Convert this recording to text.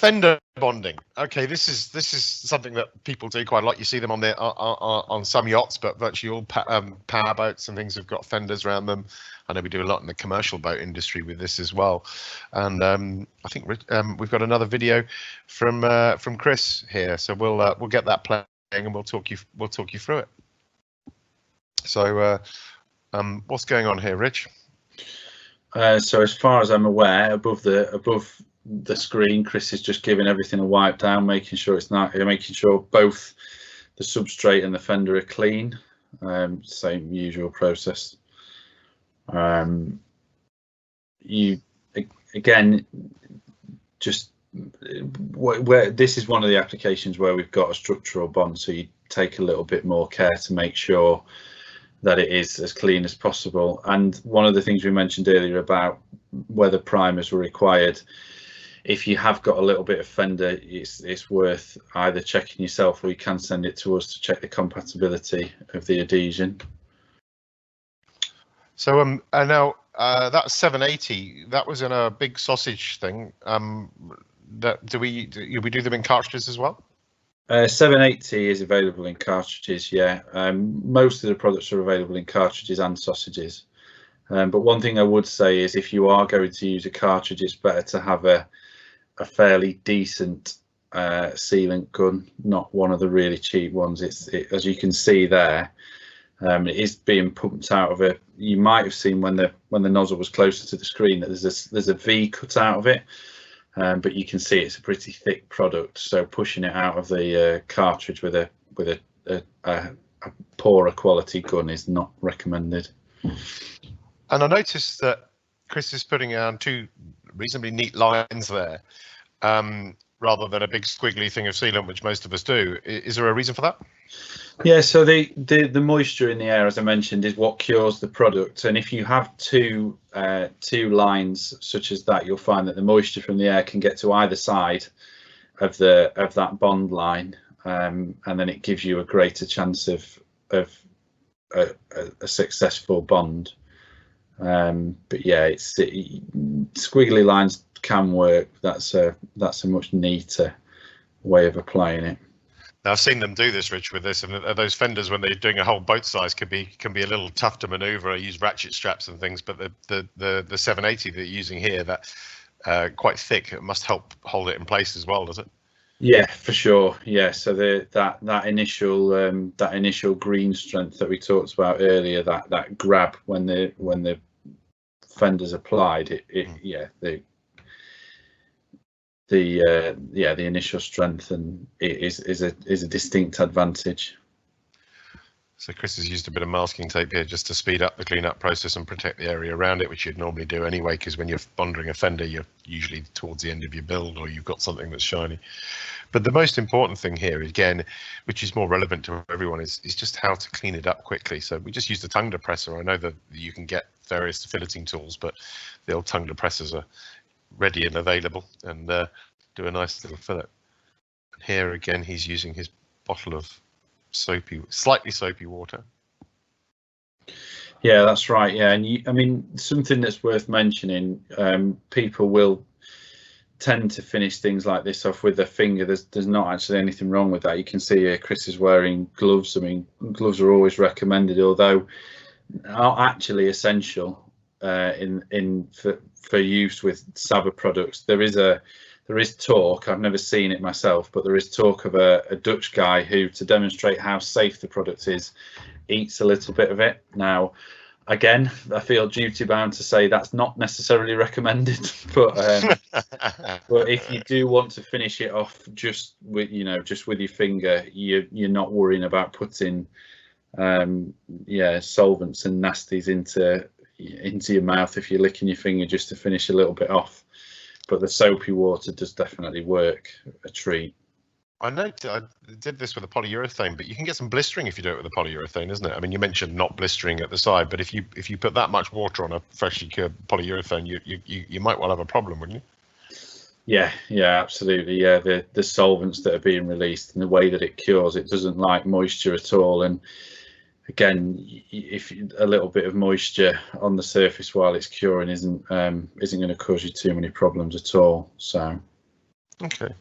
Fender bonding. Okay, this is something that people do quite a lot. You see them on the on some yachts, but virtually all power boats and things have got fenders around them. I know we do a lot in the commercial boat industry with this as well. And I think we've got another video from Chris here, so we'll get that playing and we'll talk you through it. So what's going on here, Rich? So as far as I'm aware, above the screen, Chris is just giving everything a wipe down, making sure it's not, making sure both the substrate and the fender are clean. Same usual process. You again, just where this is one of the applications where we've got a structural bond, so you take a little bit more care to make sure that it is as clean as possible. And one of the things we mentioned earlier about whether primers were required, if you have got a little bit of fender, it's worth either checking yourself, or you can send it to us to check the compatibility of the adhesion. So now that 780, that was in a big sausage thing. Do we do them in cartridges as well? 780 is available in cartridges, yeah. Most of the products are available in cartridges and sausages. But one thing I would say is if you are going to use a cartridge, it's better to have a fairly decent sealant gun, not one of the really cheap ones. As you can see there, it is being pumped out of it. You might have seen when the nozzle was closer to the screen that there's a V cut out of it. But you can see it's a pretty thick product, so pushing it out of the cartridge with a poorer quality gun is not recommended. And I noticed that Chris is putting on two reasonably neat lines there, rather than a big squiggly thing of sealant, which most of us do. Is there a reason for that? Yeah, so the moisture in the air, as I mentioned, is what cures the product. And if you have two lines such as that, you'll find that the moisture from the air can get to either side of that bond line, and then it gives you a greater chance of a successful bond. But yeah, squiggly lines can work. That's a much neater way of applying it. Now, I've seen them do this, Rich, with this, and those fenders, when they're doing a whole boat size, can be a little tough to manoeuvre. I use ratchet straps and things, but the 780 that you're using here, that quite thick, it must help hold it in place as well, does it? Yeah, for sure. Yeah, so that initial green strength that we talked about earlier, that grab when the fender's applied, the initial strength, and it is a distinct advantage. So Chris has used a bit of masking tape here just to speed up the cleanup process and protect the area around it, which you'd normally do anyway, because when you're bonding a fender, you're usually towards the end of your build, or you've got something that's shiny. But the most important thing here, again, which is more relevant to everyone, is just how to clean it up quickly. So we just use the tongue depressor. I know that you can get various filleting tools, but the old tongue depressors are ready and available, and do a nice little fillet. And here again, he's using his bottle of slightly soapy water. Yeah, that's right. Yeah, and I mean, something that's worth mentioning, people will tend to finish things like this off with their finger. There's not actually anything wrong with that. You can see here Chris is wearing gloves. I mean, gloves are always recommended, although are actually essential for use with SABA products. There is talk, I've never seen it myself, but there is talk of a Dutch guy who, to demonstrate how safe the product is, eats a little bit of it. Now, again, I feel duty bound to say that's not necessarily recommended, but if you do want to finish it off just with your finger, you're not worrying about putting solvents and nasties into your mouth if you're licking your finger just to finish a little bit off. But the soapy water does definitely work a treat. I did this with a polyurethane, but you can get some blistering if you do it with a polyurethane, isn't it? I mean, you mentioned not blistering at the side, but if you put that much water on a freshly cured polyurethane, you might well have a problem, wouldn't you? Yeah, absolutely. Yeah, the solvents that are being released and the way that it cures, it doesn't like moisture at all. And again, if a little bit of moisture on the surface while it's curing isn't going to cause you too many problems at all. So Okay.